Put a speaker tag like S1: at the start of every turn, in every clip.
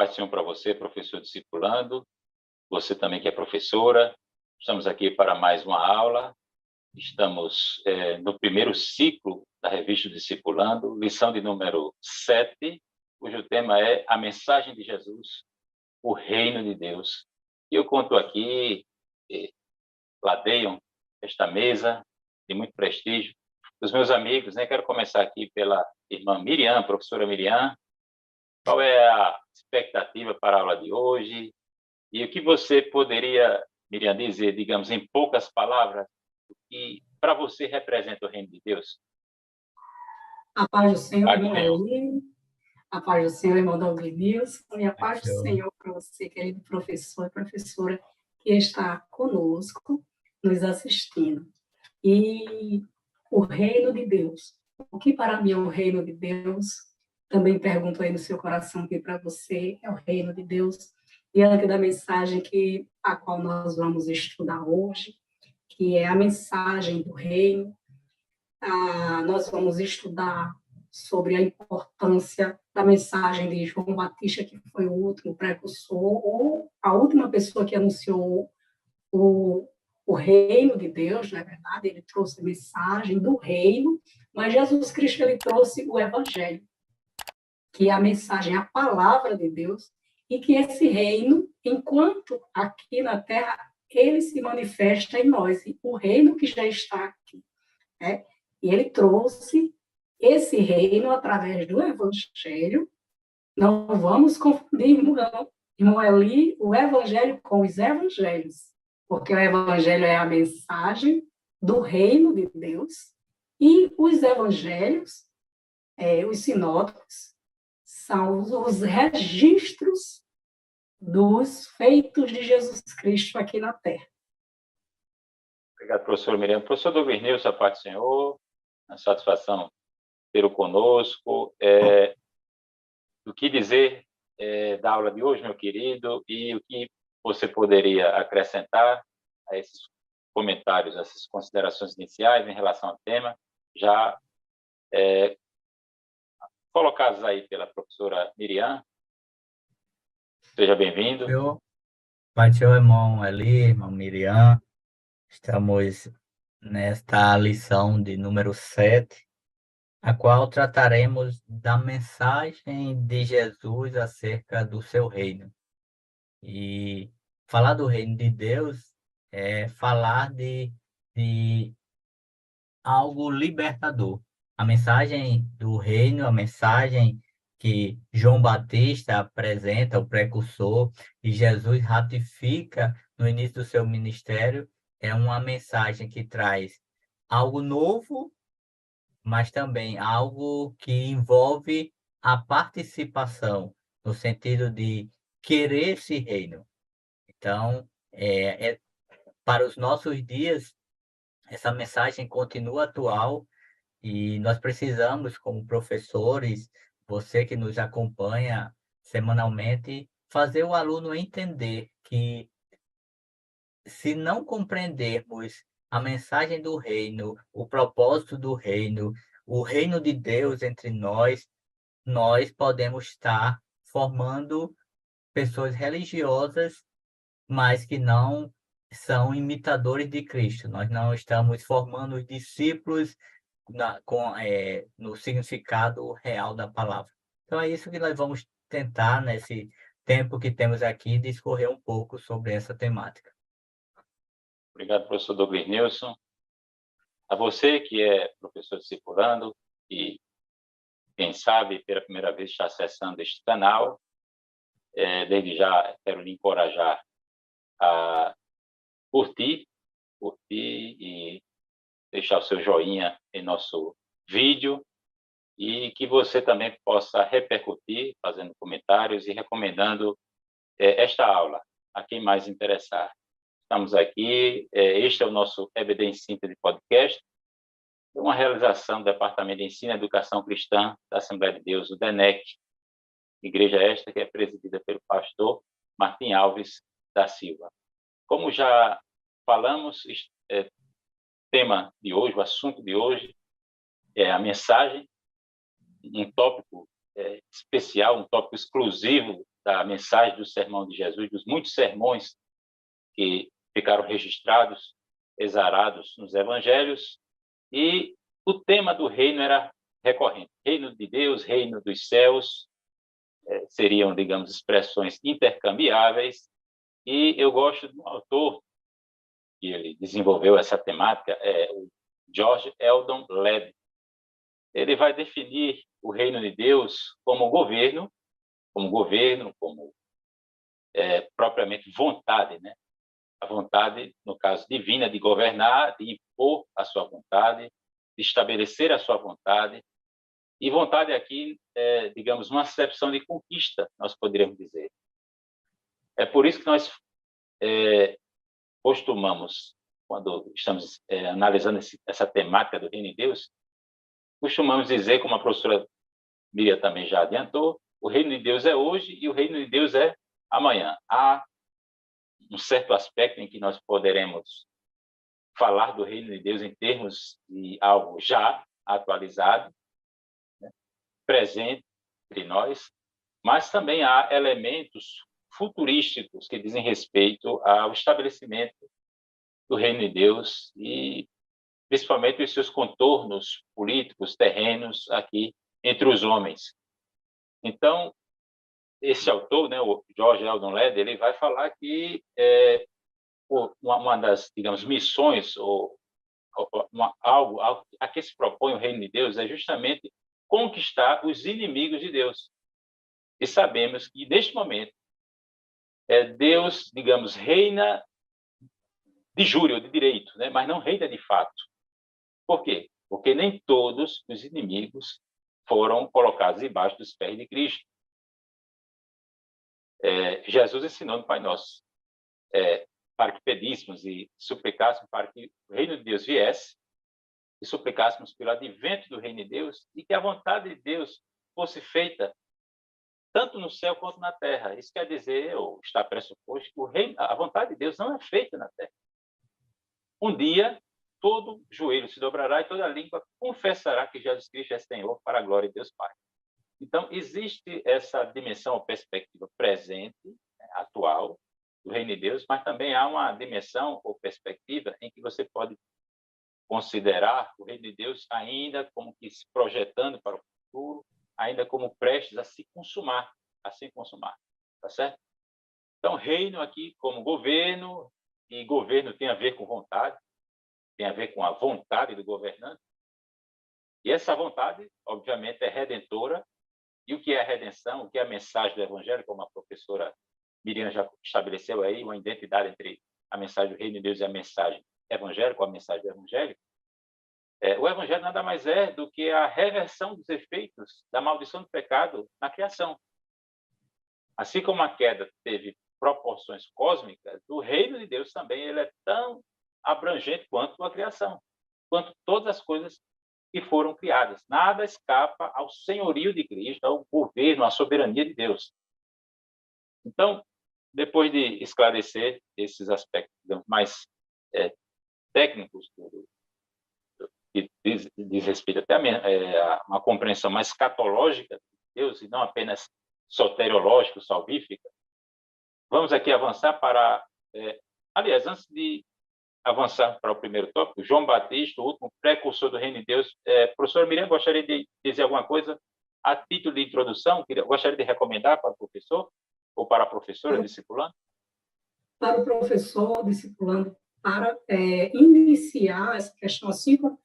S1: paz do Senhor para você, professor discipulando, você também que é professora. Estamos aqui para mais uma aula. Estamos no primeiro ciclo da revista Discipulando, lição de número 7, cujo tema é a mensagem de Jesus, o reino de Deus. E eu conto aqui, ladeiam esta mesa de muito prestígio, os meus amigos, né? Quero começar aqui pela irmã Miriam, professora Miriam. Qual é a expectativa para a aula de hoje? E o que você poderia, Miriam, dizer, digamos, em poucas palavras, o que para você representa o reino de Deus?
S2: A paz do Senhor, irmão Eli. A paz do Senhor, irmão Douglas. E a paz do Senhor para você, querido professor e professora que está conosco, nos assistindo. E o reino de Deus. O que para mim é o reino de Deus? Também pergunto aí no seu coração que para você é o reino de Deus. Diante da mensagem a qual nós vamos estudar hoje, que é a mensagem do reino, nós vamos estudar sobre a importância da mensagem de João Batista, que foi o último precursor, ou a última pessoa que anunciou o reino de Deus, não é verdade? Ele trouxe a mensagem do reino, mas Jesus Cristo ele trouxe o evangelho, que é a mensagem, a palavra de Deus, e que esse reino, enquanto aqui na terra, ele se manifesta em nós, o reino que já está aqui, né? E ele trouxe esse reino através do evangelho. Não vamos confundir, irmão Eli, o evangelho com os evangelhos, porque o evangelho é a mensagem do reino de Deus e os evangelhos, os sinóticos, são os registros dos feitos de Jesus Cristo aqui na Terra.
S1: Obrigado, professor Miriam. Professor Douglas Nilson, a paz do Senhor, a satisfação tê-lo conosco. O que dizer da aula de hoje, meu querido, e o que você poderia acrescentar a esses comentários, a essas considerações iniciais em relação ao tema, já colocados aí pela professora Miriam. Seja bem-vindo.
S3: Pai do Senhor, irmão Eli, irmão Miriam. Estamos nesta lição de número 7, a qual trataremos da mensagem de Jesus acerca do seu reino. E falar do reino de Deus é falar de algo libertador. A mensagem do reino, a mensagem que João Batista apresenta, o precursor, e Jesus ratifica no início do seu ministério, é uma mensagem que traz algo novo, mas também algo que envolve a participação, no sentido de querer esse reino. Então, para os nossos dias, essa mensagem continua atual e nós precisamos, como professores, você que nos acompanha semanalmente, fazer o aluno entender que, se não compreendermos a mensagem do reino, o propósito do reino, o reino de Deus entre nós, nós podemos estar formando pessoas religiosas, mas que não são imitadores de Cristo. Nós não estamos formando os discípulos no significado real da palavra. Então, é isso que nós vamos tentar, nesse tempo que temos aqui, discorrer um pouco sobre essa temática.
S1: Obrigado, professor Douglas Nilson. A você que é professor discipulando e, quem sabe, pela primeira vez está acessando este canal, desde já quero lhe encorajar a curtir e deixar o seu joinha em nosso vídeo e que você também possa repercutir, fazendo comentários e recomendando esta aula a quem mais interessar. Estamos aqui, este é o nosso EBD em Síntese Podcast, uma realização do Departamento de Ensino e Educação Cristã da Assembleia de Deus, o DENEC, igreja esta que é presidida pelo pastor Martim Alves da Silva. Como já falamos, tema de hoje, o assunto de hoje é a mensagem, um tópico especial, um tópico exclusivo da mensagem do sermão de Jesus, dos muitos sermões que ficaram registrados, exarados nos evangelhos, e o tema do reino era recorrente. Reino de Deus, reino dos céus, seriam, digamos, expressões intercambiáveis, e eu gosto de um autor que ele desenvolveu essa temática, o George Eldon Ladd. Ele vai definir o reino de Deus como governo, como propriamente vontade, né? A vontade, no caso divina, de governar, de impor a sua vontade, de estabelecer a sua vontade. E vontade aqui é, digamos, uma acepção de conquista, nós poderíamos dizer. É por isso que nós costumamos, quando estamos analisando essa temática do reino de Deus, costumamos dizer, como a professora Miriam também já adiantou, o reino de Deus é hoje e o reino de Deus é amanhã. Há um certo aspecto em que nós poderemos falar do reino de Deus em termos de algo já atualizado, né, presente entre nós, mas também há elementos futurísticos que dizem respeito ao estabelecimento do reino de Deus e principalmente os seus contornos políticos, terrenos aqui entre os homens. Então, esse autor, né, o George Eldon Ladd, ele vai falar que uma das, digamos, missões ou algo a que se propõe o reino de Deus é justamente conquistar os inimigos de Deus. E sabemos que neste momento Deus, digamos, reina de júri ou de direito, né, mas não reina de fato. Por quê? Porque nem todos os inimigos foram colocados debaixo dos pés de Cristo. Jesus ensinou no Pai Nosso para que pedíssemos e suplicássemos para que o reino de Deus viesse e suplicássemos pelo advento do reino de Deus e que a vontade de Deus fosse feita tanto no céu quanto na terra. Isso quer dizer, ou está pressuposto, que a vontade de Deus não é feita na terra. Um dia, todo joelho se dobrará e toda língua confessará que Jesus Cristo é Senhor para a glória de Deus Pai. Então, existe essa dimensão ou perspectiva presente, atual, do reino de Deus, mas também há uma dimensão ou perspectiva em que você pode considerar o reino de Deus ainda como que se projetando para o futuro, ainda como prestes a se consumar, tá certo? Então, reino aqui como governo, e governo tem a ver com vontade, tem a ver com a vontade do governante, e essa vontade, obviamente, é redentora. E o que é a redenção, o que é a mensagem do Evangelho, como a professora Miriam já estabeleceu aí, uma identidade entre a mensagem do reino de Deus e a mensagem evangélica, a mensagem do Evangelho. O Evangelho nada mais é do que a reversão dos efeitos da maldição do pecado na criação. Assim como a queda teve proporções cósmicas, o reino de Deus também ele é tão abrangente quanto a criação, quanto todas as coisas que foram criadas. Nada escapa ao senhorio de Cristo, ao governo, à soberania de Deus. Então, depois de esclarecer esses aspectos mais técnicos, que diz respeito até a uma compreensão mais escatológica de Deus, e não apenas soteriológica, salvífica, vamos aqui avançar para... aliás, antes de avançar para o primeiro tópico, João Batista, o último precursor do reino de Deus. Professora Miriam, gostaria de dizer alguma coisa a título de introdução? Gostaria de recomendar para o professor ou para a professora discipulando?
S2: Para o professor discipulando, para iniciar essa questão, assim como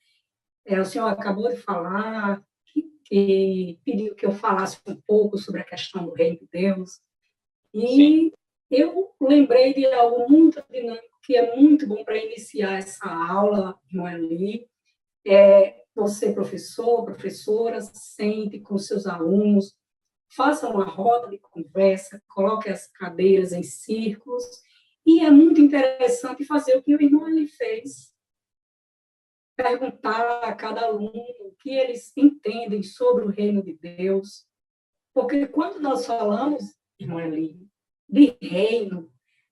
S2: o senhor acabou de falar, que pediu que eu falasse um pouco sobre a questão do reino de Deus, e sim, eu lembrei de algo muito dinâmico, que é muito bom para iniciar essa aula, Noeli. Você, professor, professora, sente com seus alunos, faça uma roda de conversa, coloque as cadeiras em círculos, e é muito interessante fazer o que o irmão ele fez, perguntar a cada aluno o que eles entendem sobre o reino de Deus, porque quando nós falamos, irmão Eli, de reino,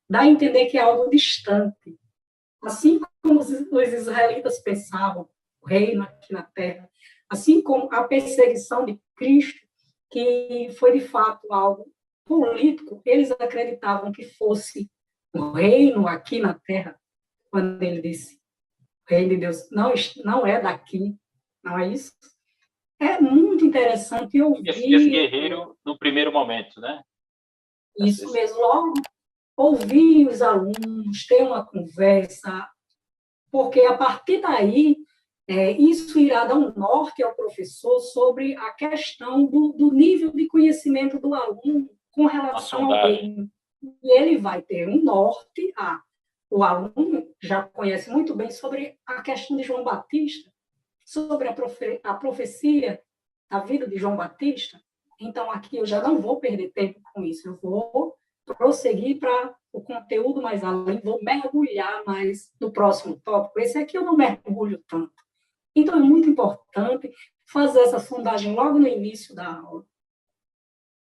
S2: dá a entender que é algo distante. Assim como os israelitas pensavam, o reino aqui na terra, assim como a perseguição de Cristo, que foi de fato algo político, eles acreditavam que fosse o reino aqui na Terra, quando ele disse, o reino de Deus não é daqui, não é isso? É muito interessante
S1: Esse
S2: ouvir
S1: guerreiro no primeiro momento, né?
S2: isso mesmo, logo ouvir os alunos, ter uma conversa, porque a partir daí, isso irá dar um norte ao professor sobre a questão do nível de conhecimento do aluno com
S1: Uma
S2: relação ao
S1: sondagem.
S2: reino. E ele vai ter um norte, o aluno já conhece muito bem sobre a questão de João Batista, sobre a profecia da vida de João Batista. Então, aqui eu já não vou perder tempo com isso, eu vou prosseguir para o conteúdo mais além, vou mergulhar mais no próximo tópico. Esse aqui eu não mergulho tanto. Então, é muito importante fazer essa sondagem logo no início da aula.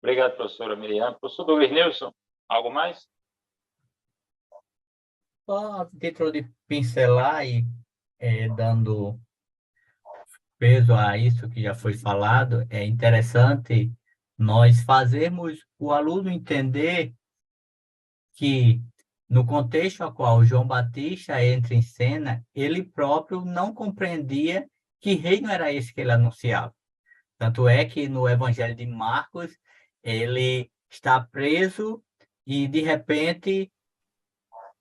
S1: Obrigado, professora Miriam. Professor Douglas Nilson, algo mais?
S3: Só a título de pincelar e dando peso a isso que já foi falado, é interessante nós fazermos o aluno entender que, no contexto a qual João Batista entra em cena, ele próprio não compreendia que reino era esse que ele anunciava. Tanto é que no Evangelho de Marcos, ele está preso e, de repente,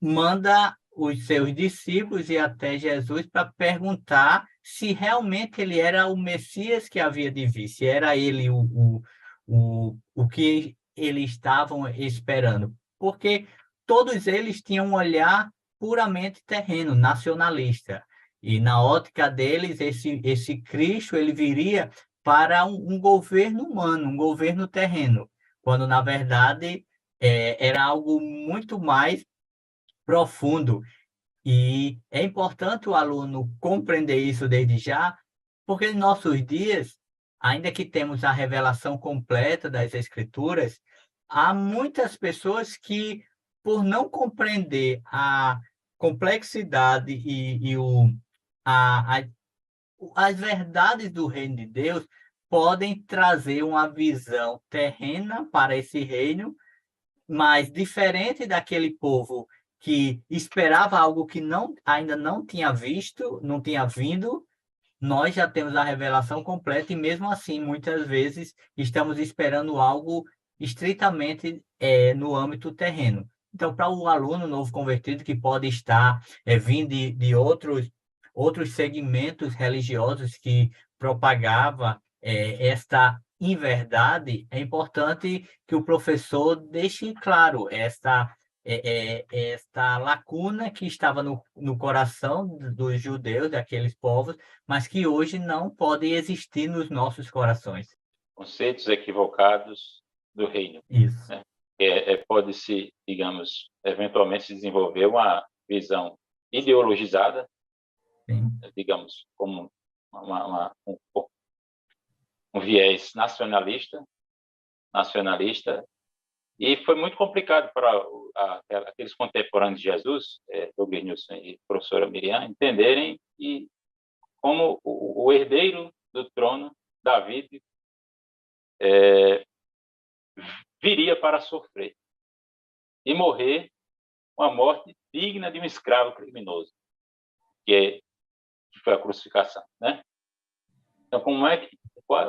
S3: manda os seus discípulos e até Jesus para perguntar se realmente ele era o Messias que havia de vir, se era ele o que eles estavam esperando. Porque todos eles tinham um olhar puramente terreno, nacionalista. E na ótica deles, esse Cristo ele viria para um governo humano, um governo terreno, quando, na verdade, era algo muito mais profundo. E é importante o aluno compreender isso desde já, porque em nossos dias, ainda que temos a revelação completa das Escrituras, há muitas pessoas que, por não compreender a complexidade a, as verdades do reino de Deus, podem trazer uma visão terrena para esse reino, mas diferente daquele povo que esperava algo que ainda não tinha visto, não tinha vindo, nós já temos a revelação completa e mesmo assim, muitas vezes, estamos esperando algo estritamente no âmbito terreno. Então, para o aluno novo convertido que pode estar vindo de outros segmentos religiosos que propagava esta inverdade, é importante que o professor deixe claro esta lacuna que estava no coração dos judeus, daqueles povos, mas que hoje não pode existir nos nossos corações.
S1: Conceitos equivocados do reino.
S3: Isso.
S1: Né? Pode-se, digamos, eventualmente se desenvolver uma visão ideologizada,
S3: Sim.
S1: digamos, como um viés nacionalista, e foi muito complicado para aqueles contemporâneos de Jesus, Douglas Nilson e professora Miriam, entenderem e como o herdeiro do trono, Davi, viria para sofrer e morrer uma morte digna de um escravo criminoso, que foi a crucificação, né? Então,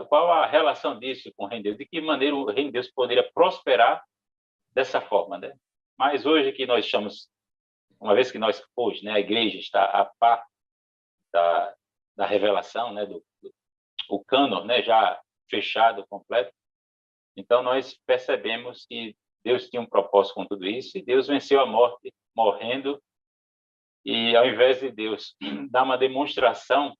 S1: qual a relação disso com o reino de Deus? De que maneira o reino de Deus poderia prosperar dessa forma, né? Mas hoje que nós estamos, uma vez que hoje, né, a igreja está a par da revelação, né, o cânon, né, já fechado, completo, então nós percebemos que Deus tinha um propósito com tudo isso e Deus venceu a morte morrendo, e ao invés de Deus dar uma demonstração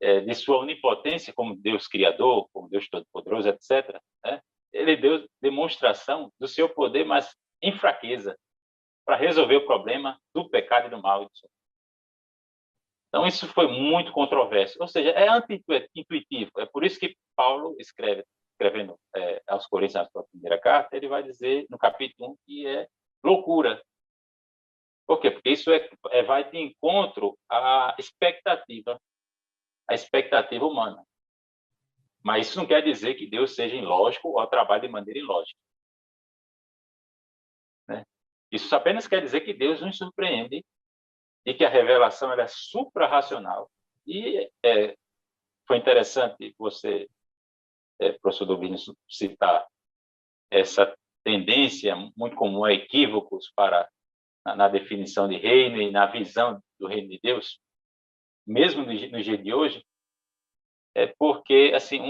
S1: de sua onipotência como Deus criador, como Deus todo-poderoso, etc., né? Ele deu demonstração do seu poder, mas em fraqueza, para resolver o problema do pecado e do mal. Então, isso foi muito controverso. Ou seja, é anti-intuitivo. É por isso que Paulo escrevendo aos Coríntios, na sua primeira carta, ele vai dizer, no capítulo 1, que é loucura. Por quê? Porque isso vai de encontro à expectativa humana. Mas isso não quer dizer que Deus seja ilógico ou trabalhe de maneira ilógica. Isso apenas quer dizer que Deus nos surpreende e que a revelação ela é suprarracional. E foi interessante você, professor Domingos, citar essa tendência muito comum a equívocos na definição de reino e na visão do reino de Deus, mesmo no dia de hoje, porque assim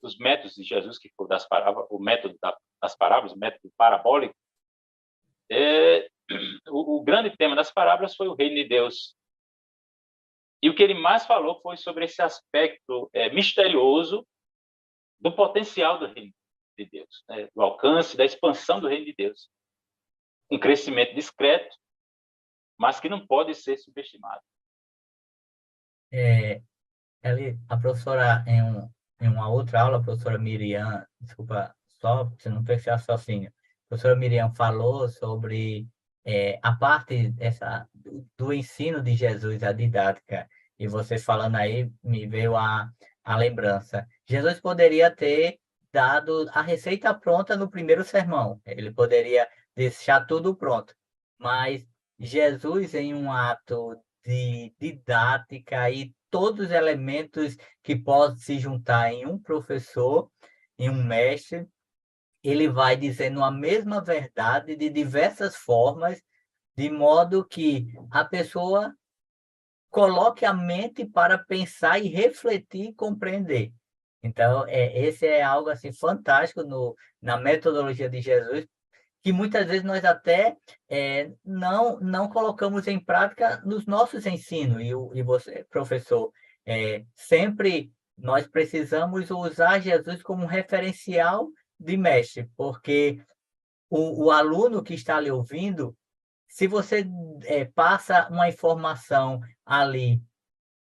S1: dos métodos de Jesus, que foi das parábolas, o método das parábolas, o método parabólico, o grande tema das parábolas foi o reino de Deus. E o que ele mais falou foi sobre esse aspecto misterioso do potencial do reino de Deus, né? Do alcance, da expansão do reino de Deus. Um crescimento discreto, mas que não pode ser subestimado.
S3: A professora, em uma outra aula, a professora Miriam, desculpa, só se não fez raciocínio, a professora Miriam falou sobre a parte do ensino de Jesus, a didática, e você falando aí, me veio a lembrança. Jesus poderia ter dado a receita pronta no primeiro sermão, ele poderia deixar tudo pronto, mas Jesus, em um ato de didática e todos os elementos que podem se juntar em um professor, em um mestre, ele vai dizendo a mesma verdade de diversas formas, de modo que a pessoa coloque a mente para pensar e refletir e compreender. Então, esse é algo assim fantástico na metodologia de Jesus, que muitas vezes nós até não colocamos em prática nos nossos ensinos. E você, professor, sempre nós precisamos usar Jesus como um referencial de mestre, porque o aluno que está ali ouvindo, se você passa uma informação ali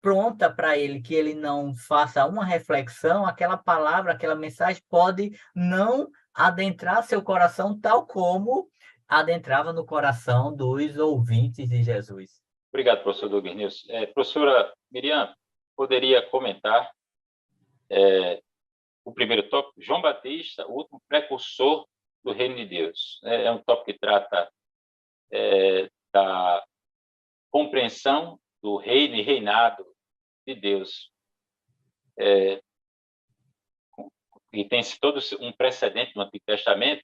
S3: pronta para ele, que ele não faça uma reflexão, aquela palavra, aquela mensagem pode não adentrar seu coração tal como adentrava no coração dos ouvintes de Jesus.
S1: Obrigado, professor Douglas Nilson. Professora Miriam, poderia comentar o primeiro tópico, João Batista, o último precursor do reino de Deus. É um tópico que trata da compreensão do reino e reinado de Deus. E tem todo um precedente no Antigo Testamento.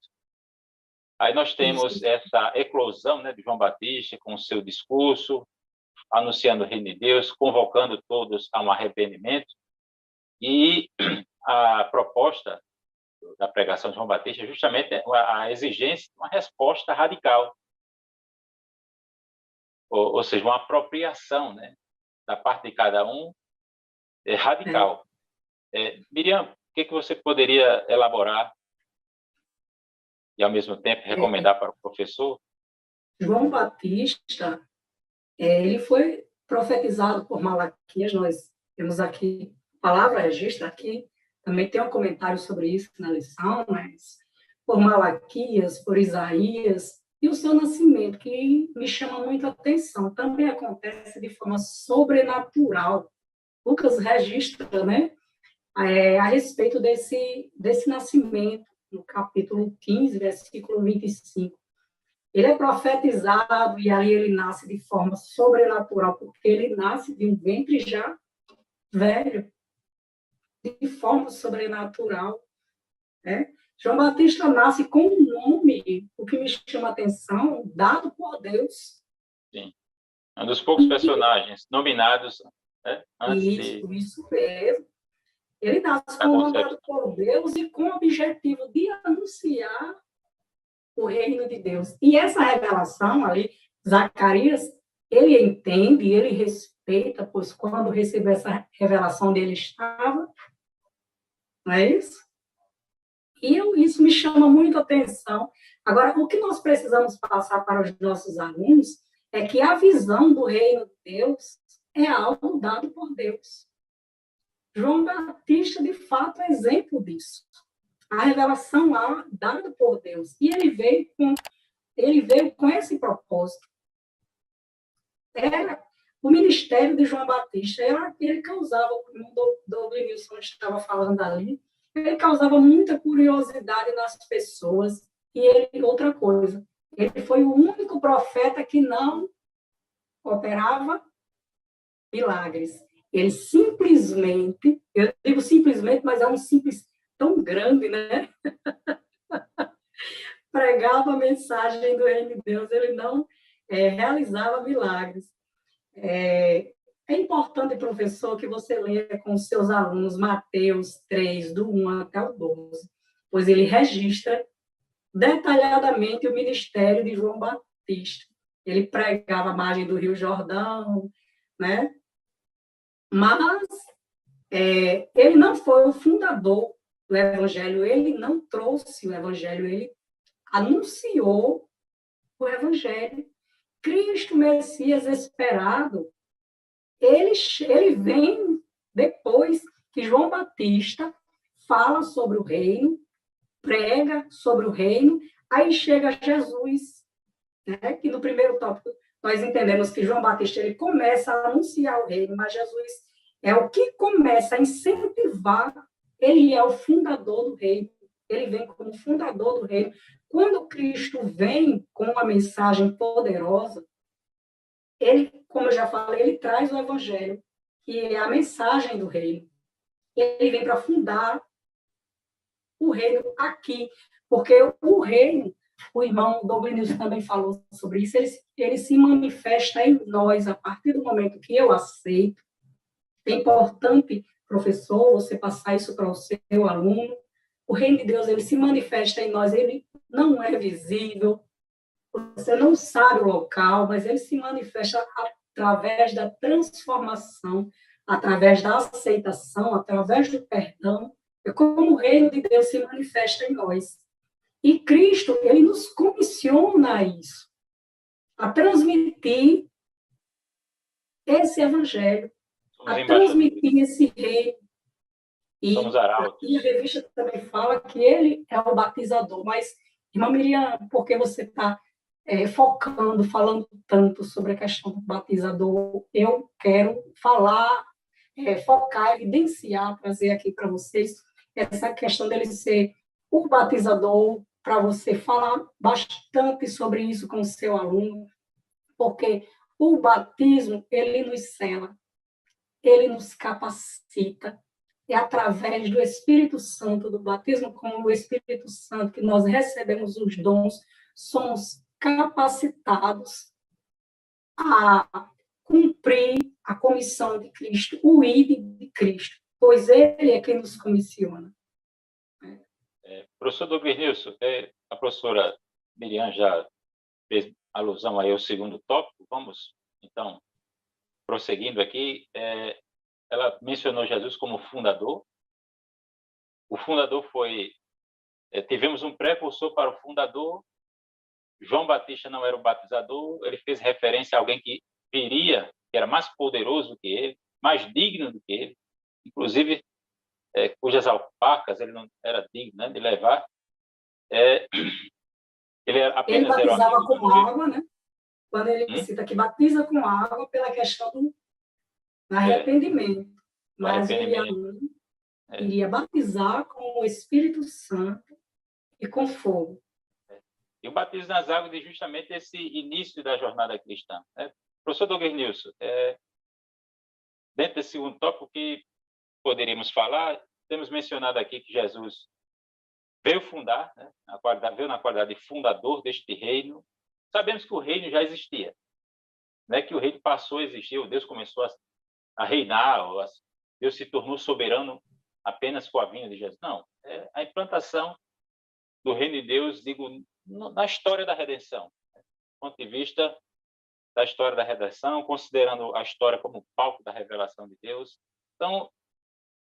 S1: Aí nós temos essa eclosão, né, de João Batista com o seu discurso, anunciando o reino de Deus, convocando todos a um arrependimento. E a proposta da pregação de João Batista é justamente a exigência de uma resposta radical. Ou seja, uma apropriação, né, da parte de cada um radical. Miriam, o que você poderia elaborar e, ao mesmo tempo, recomendar para o professor?
S2: João Batista, ele foi profetizado por Malaquias. Nós temos aqui, a palavra registra aqui, também tem um comentário sobre isso na lição, mas por Malaquias, por Isaías, e o seu nascimento, que me chama muita atenção, também acontece de forma sobrenatural. Lucas registra, né, a respeito desse nascimento, no capítulo 15, versículo 25. Ele é profetizado e aí ele nasce de forma sobrenatural, porque ele nasce de um ventre já velho, de forma sobrenatural. Né? João Batista nasce com um nome, o que me chama a atenção, dado por Deus.
S1: Sim. É um dos poucos personagens nominados, né, antes
S2: Isso mesmo. Ele nasce com o nome dado por Deus e com o objetivo de anunciar o reino de Deus. E essa revelação ali, Zacarias, ele entende, ele respeita, pois quando recebeu essa revelação dele estava, não é isso? E isso me chama muito a atenção. Agora, o que nós precisamos passar para os nossos alunos é que a visão do reino de Deus é algo dado por Deus. João Batista, de fato, é exemplo disso. A revelação lá, dada por Deus. E ele veio com esse propósito. O ministério de João Batista era ele causava, como o Douglas Nilson estava falando ali, ele causava muita curiosidade nas pessoas. E outra coisa, ele foi foi o único profeta que não operava milagres. Ele simplesmente, eu digo simplesmente, mas é um simples tão grande, né? Pregava a mensagem do reino de Deus, ele não realizava milagres. É importante, professor, que você leia com os seus alunos Mateus 3, do 1 até o 12, pois ele registra detalhadamente o ministério de João Batista. Ele pregava à margem do Rio Jordão, né? Mas ele não foi o fundador do evangelho, ele não trouxe o evangelho, ele anunciou o evangelho. Cristo Messias esperado, ele vem depois que João Batista fala sobre o reino, prega sobre o reino, aí chega Jesus, né? Que no primeiro tópico nós entendemos que João Batista ele começa a anunciar o reino, mas Jesus é o que começa a incentivar, ele é o fundador do reino, ele vem como fundador do reino. Quando Cristo vem com uma mensagem poderosa, ele, como eu já falei, ele traz o evangelho, que é a mensagem do reino. Ele vem para fundar o reino aqui, porque o reino, o irmão Douglas também falou sobre isso, ele se manifesta em nós a partir do momento que eu aceito. É importante, professor, você passar isso para o seu aluno. O reino de Deus, ele se manifesta em nós, ele não é visível, você não sabe o local, mas ele se manifesta através da transformação, através da aceitação, através do perdão. É como o reino de Deus se manifesta em nós. E Cristo, ele nos comissiona a isso, a transmitir esse evangelho, a transmitir esse reino. E aqui a revista também fala que ele é o batizador. Mas, irmã Miriam, por que você está focando, falando tanto sobre a questão do batizador? Eu quero falar, focar, evidenciar, trazer aqui para vocês essa questão dele ser o batizador, para você falar bastante sobre isso com o seu aluno, porque o batismo, ele nos sela, ele nos capacita. É através do Espírito Santo, do batismo com o Espírito Santo, que nós recebemos os dons, somos capacitados a cumprir a comissão de Cristo, o ID de Cristo, pois ele é quem nos comissiona.
S1: Professor Douglas Nilson, a professora Miriam já fez alusão aí ao segundo tópico, vamos, então, prosseguindo aqui, ela mencionou Jesus como fundador. O fundador foi... tivemos um precursor para o fundador. João Batista não era o batizador, ele fez referência a alguém que viria, que era mais poderoso do que ele, mais digno do que ele, inclusive cujas alpacas ele não era digno, né, de levar. Ele apenas
S2: ele batizava com água, né? Quando ele cita que batiza com água pela questão do arrependimento. Mas ele iria batizar com o Espírito Santo e com fogo.
S1: E o batismo nas águas é justamente esse início da jornada cristã, né? Professor Douglas Nilson, dentro desse segundo tópico que poderíamos falar, temos mencionado aqui que Jesus veio fundar, né, veio na qualidade de fundador deste reino. Sabemos que o reino já existia, não é que o reino passou a existir, o Deus começou a reinar, Deus se tornou soberano apenas com a vinda de Jesus. Não, a implantação do reino de Deus, digo, na história da redenção, do ponto de vista da história da redenção, considerando a história como palco da revelação de Deus. Então,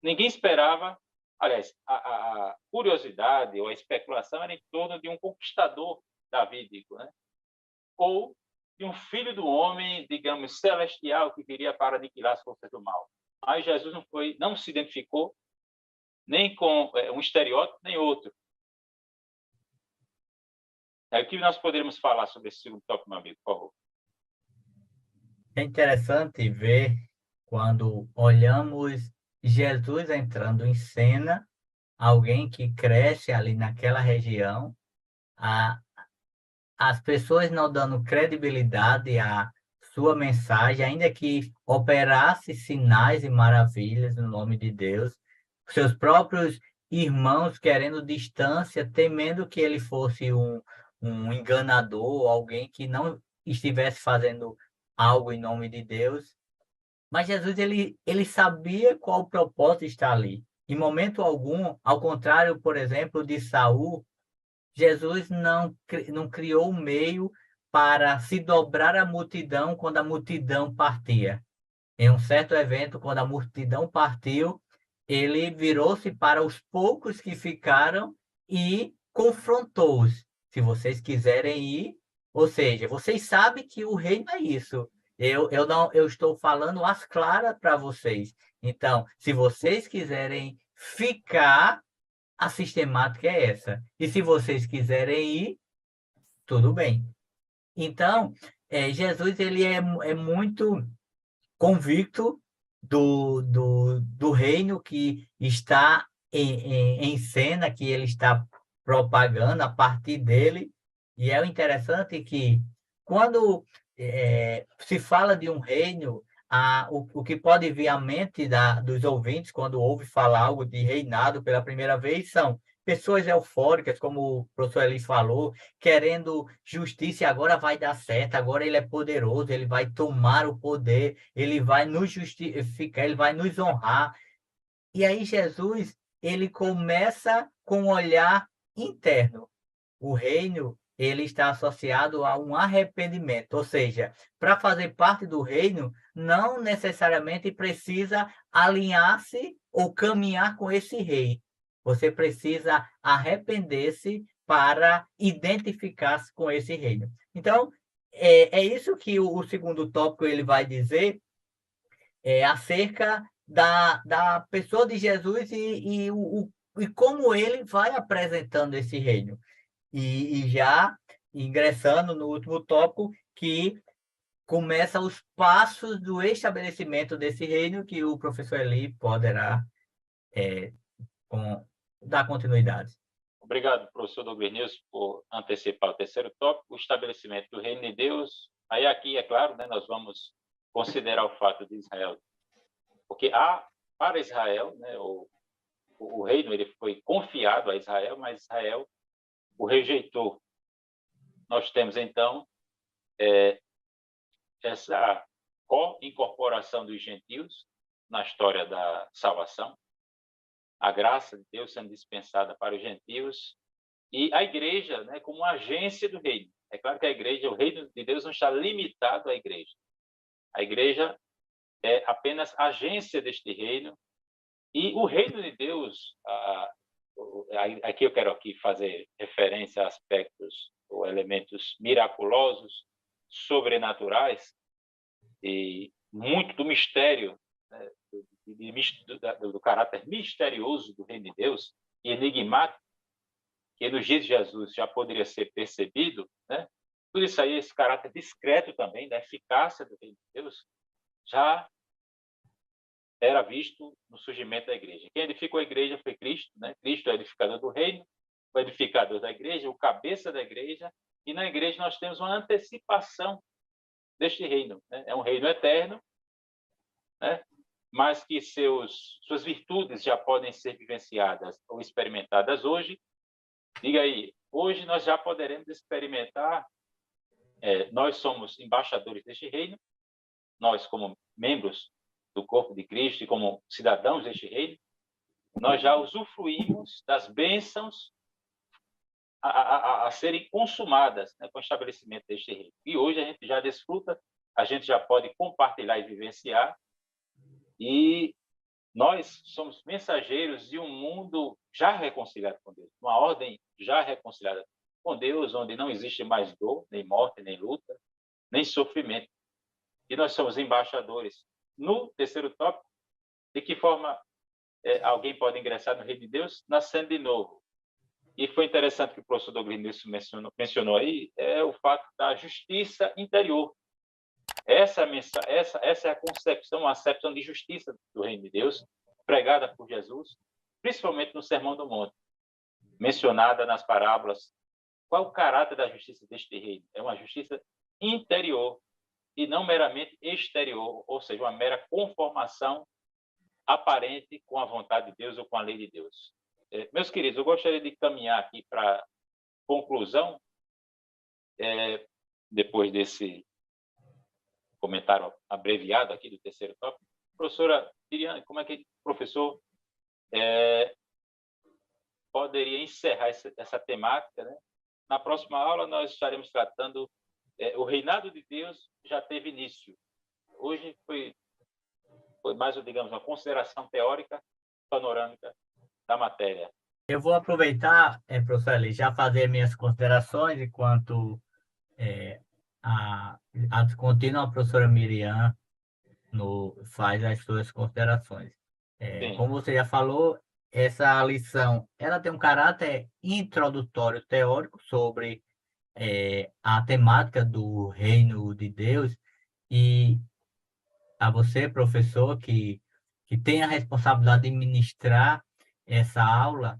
S1: ninguém esperava, aliás, a curiosidade ou a especulação era em torno de um conquistador davídico, né? Ou de um filho do homem, digamos, celestial, que viria para aniquilar as forças do mal. Mas Jesus não se identificou nem com um estereótipo, nem outro. O que nós poderíamos falar sobre esse segundo tópico, meu amigo, por favor?
S3: É interessante ver quando olhamos Jesus entrando em cena, alguém que cresce ali naquela região, as pessoas não dando credibilidade à sua mensagem, ainda que operasse sinais e maravilhas no nome de Deus, seus próprios irmãos querendo distância, temendo que ele fosse um enganador, alguém que não estivesse fazendo algo em nome de Deus. Mas Jesus, ele sabia qual o propósito está ali. Em momento algum, ao contrário, por exemplo, de Saul, Jesus não criou um meio para se dobrar à multidão quando a multidão partia. Em um certo evento, quando a multidão partiu, ele virou-se para os poucos que ficaram e confrontou-os. Se vocês quiserem ir, ou seja, vocês sabem que o reino é isso. Eu estou falando às claras para vocês. Então, se vocês quiserem ficar, a sistemática é essa. E se vocês quiserem ir, tudo bem. Então, Jesus ele é muito convicto do reino que está em cena, que ele está propagando a partir dele. E é interessante que, quando se fala de um reino, o que pode vir à mente dos ouvintes quando ouve falar algo de reinado pela primeira vez são pessoas eufóricas, como o professor Elis falou, querendo justiça e agora vai dar certo, agora ele é poderoso, ele vai tomar o poder, ele vai nos justificar, ele vai nos honrar. E aí Jesus, ele começa com um olhar interno. O reino, ele está associado a um arrependimento, ou seja, para fazer parte do reino, não necessariamente precisa alinhar-se ou caminhar com esse rei. Você precisa arrepender-se para identificar-se com esse reino. Então, é isso que o segundo tópico ele vai dizer acerca da pessoa de Jesus e como ele vai apresentando esse reino. E já ingressando no último tópico, que começa os passos do estabelecimento desse reino, que o professor Eli poderá dar continuidade.
S1: Obrigado, professor Douglas News, por antecipar o terceiro tópico, o estabelecimento do reino de Deus. Aí aqui, é claro, né, nós vamos considerar o fato de Israel, porque para Israel, né, o reino ele foi confiado a Israel, mas Israel o rejeitou. Nós temos, então, essa incorporação dos gentios na história da salvação, a graça de Deus sendo dispensada para os gentios e a igreja, né, como agência do reino. É claro que a igreja, o reino de Deus não está limitado à igreja. A igreja é apenas agência deste reino e o reino de Deus, aqui eu quero fazer referência a aspectos ou elementos miraculosos, sobrenaturais e muito do mistério, né, do caráter misterioso do reino de Deus e enigmático, que nos dias de Jesus já poderia ser percebido, né? Tudo isso aí, esse caráter discreto também, da eficácia do reino de Deus, já era visto no surgimento da igreja. Quem edificou a igreja foi Cristo, né? Cristo é o edificador do reino, o edificador da igreja, o cabeça da igreja, e na igreja nós temos uma antecipação deste reino, né? É um reino eterno, né? Mas que suas virtudes já podem ser vivenciadas ou experimentadas hoje. Diga aí, hoje nós já poderemos experimentar, nós somos embaixadores deste reino, nós como membros do corpo de Cristo e como cidadãos deste reino, nós já usufruímos das bênçãos a serem consumadas, né, com o estabelecimento deste reino. E hoje a gente já desfruta, a gente já pode compartilhar e vivenciar, e nós somos mensageiros de um mundo já reconciliado com Deus, uma ordem já reconciliada com Deus, onde não existe mais dor, nem morte, nem luta, nem sofrimento. E nós somos embaixadores. No terceiro tópico, de que forma alguém pode ingressar no reino de Deus? Nascendo de novo. E foi interessante que o professor Douglas mencionou aí, o fato da justiça interior. Essa é a concepção, a acepção de justiça do reino de Deus, pregada por Jesus, principalmente no Sermão do Monte, mencionada nas parábolas qual o caráter da justiça deste reino? É uma justiça interior e não meramente exterior, ou seja, uma mera conformação aparente com a vontade de Deus ou com a lei de Deus. Meus queridos, eu gostaria de caminhar aqui para a conclusão, depois desse comentário abreviado aqui do terceiro tópico. Professora Miriam, como é que o professor poderia encerrar essa temática, né? Na próxima aula, nós estaremos tratando o reinado de Deus já teve início. Hoje foi mais, digamos, uma consideração teórica, panorâmica da matéria.
S3: Eu vou aproveitar, professor Eli, já fazer minhas considerações enquanto a contínua professora Miriam faz as suas considerações. Como você já falou, essa lição ela tem um caráter introdutório teórico sobre a temática do reino de Deus, e a você, professor, que tem a responsabilidade de ministrar essa aula,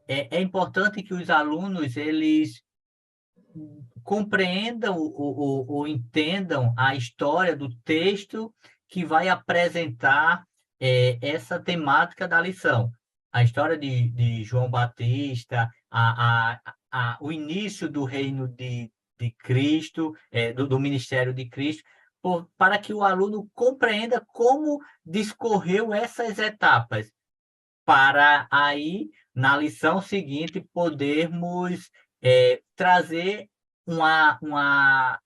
S3: é importante que os alunos eles compreendam ou entendam a história do texto que vai apresentar essa temática da lição. A história de João Batista, o início do reino de Cristo, do ministério de Cristo, para que o aluno compreenda como discorreu essas etapas, para aí, na lição seguinte, podermos trazer uma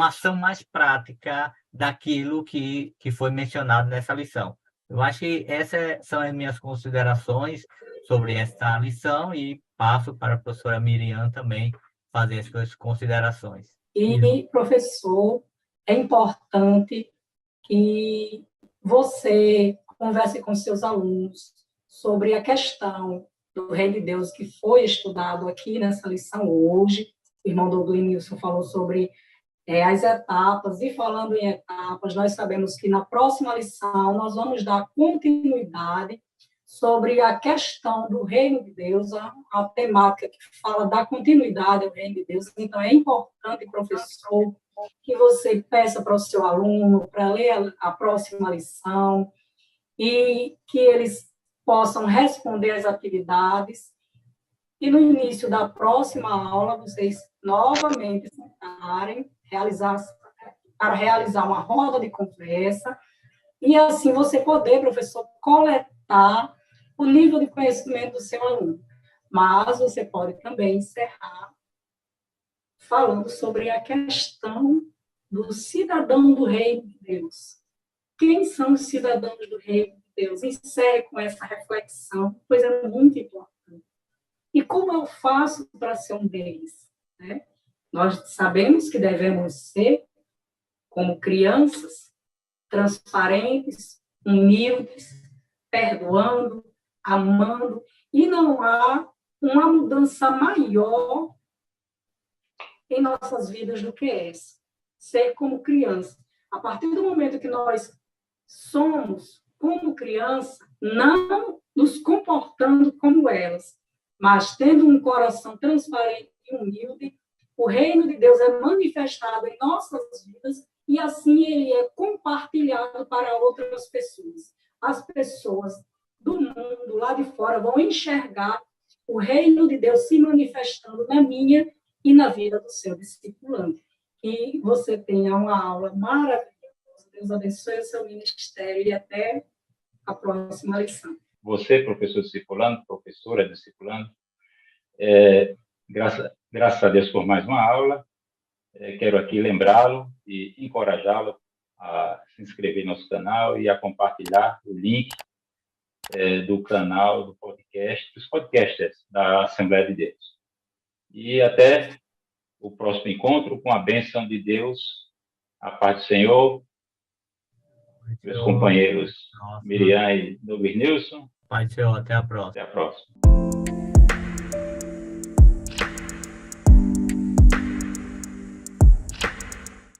S3: ação mais prática daquilo que foi mencionado nessa lição. Eu acho que essas são as minhas considerações sobre esta lição e passo para a professora Miriam também fazer as suas considerações.
S2: E, professor, é importante que você converse com seus alunos sobre a questão do Reino de Deus que foi estudado aqui nessa lição hoje. O irmão Douglas Nilson falou sobre as etapas, e falando em etapas, nós sabemos que na próxima lição nós vamos dar continuidade sobre a questão do Reino de Deus, a temática que fala da continuidade ao Reino de Deus. Então, é importante, professor, que você peça para o seu aluno para ler a próxima lição e que eles possam responder às atividades. E no início da próxima aula, vocês novamente sentarem, para realizar uma roda de conversa, e assim você poder, professor, coletar o nível de conhecimento do seu aluno. Mas você pode também encerrar falando sobre a questão do cidadão do Reino de Deus. Quem são os cidadãos do Reino de Deus? Encerre com essa reflexão, pois é muito importante. E como eu faço para ser um deles? Né? Nós sabemos que devemos ser, como crianças, transparentes, humildes, perdoando, amando, e não há uma mudança maior em nossas vidas do que essa. Ser como criança. A partir do momento que nós somos como criança, não nos comportando como elas, mas tendo um coração transparente e humilde, o reino de Deus é manifestado em nossas vidas e assim ele é compartilhado para outras pessoas. As pessoas do mundo lá de fora vão enxergar o reino de Deus se manifestando na minha e na vida do seu discipulando. Que você tenha uma aula maravilhosa. Deus abençoe o seu ministério e até a próxima lição.
S1: Você, professor discipulando, professora discipulando, graças a Deus por mais uma aula. Quero aqui lembrá-lo e encorajá-lo a se inscrever no nosso canal e a compartilhar o link do canal, do podcast, dos podcasters da Assembleia de Deus. E até o próximo encontro, com a bênção de Deus, a paz do Senhor, meus companheiros Miriam e Douglas Nilson.
S3: Paz do Senhor, até a próxima.
S1: Até a próxima.